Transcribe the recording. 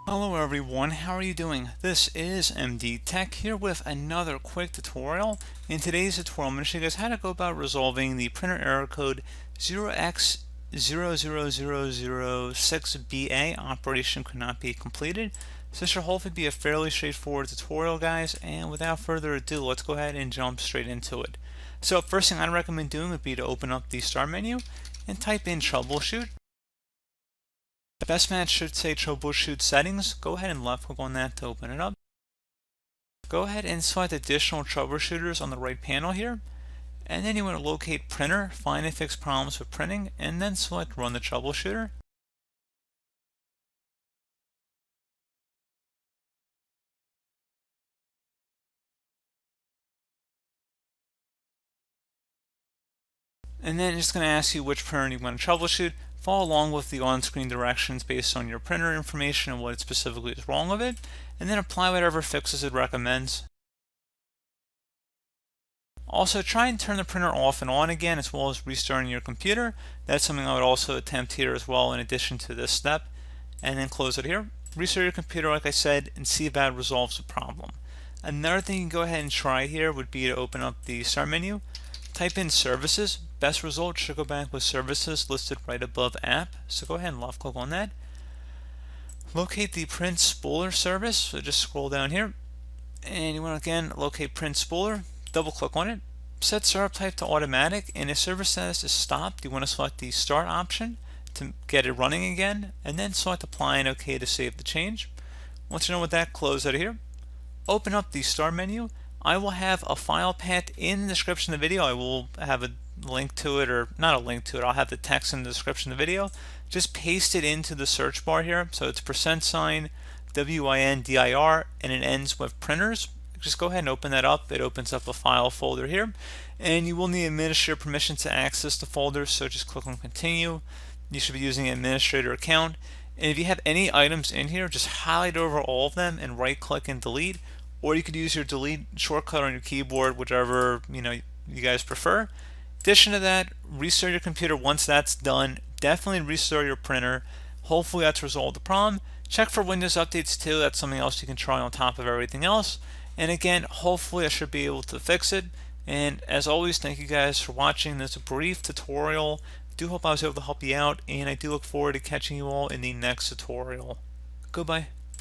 Hello everyone, how are you doing? This is MD Tech here with another quick tutorial. In today's tutorial, I'm going to show you guys how to go about resolving the printer error code 0x000006ba. Operation could not be completed. So this should hopefully be a fairly straightforward tutorial, guys, and without further ado, let's go ahead and jump straight into it. So first thing I'd recommend doing would be to open up the start menu and type in Troubleshoot. The best match should say Troubleshoot settings. Go ahead and left click on that to open it up. Go ahead and select additional troubleshooters on the right panel here. And then you want to locate printer, find and fix problems with printing, and then select run the troubleshooter. And then it's going to ask you which printer you want to troubleshoot. Follow along with the on-screen directions based on your printer information and what specifically is wrong with it, and then apply whatever fixes it recommends. Also, try and turn the printer off and on again, as well as restarting your computer. That's something I would also attempt here as well, in addition to this step. And then close it here. Restart your computer, like I said, and see if that resolves the problem. Another thing you can go ahead and try here would be to open up the start menu, type in services. Best result should go back with services listed right above app. So go ahead and left click on that. Locate the print spooler service. So just scroll down here, and you want to again locate print spooler. Double click on it. Set startup type to automatic, and if service status is stopped, you want to select the start option to get it running again, and then select apply and OK to save the change. Once you're done with that, close out of here. Open up the start menu. I will have a file path in the description of the video. I will have a link to it, or not a link to it, I'll have the text in the description of the video. Just paste it into the search bar here. So it's %WINDIR, and it ends with printers. Just go ahead and open that up. It opens up a file folder here, and you will need administrator permission to access the folder, so just click on continue. You should be using an administrator account, and if you have any items in here, just highlight over all of them and right click and delete, or you could use your delete shortcut on your keyboard, whichever you guys prefer. In addition to that, restart your computer. Once that's done, definitely restart your printer. Hopefully that's resolved the problem. Check for Windows updates too. That's something else you can try on top of everything else. And again, hopefully I should be able to fix it. And as always, thank you guys for watching this brief tutorial. I do hope I was able to help you out, and I do look forward to catching you all in the next tutorial. Goodbye.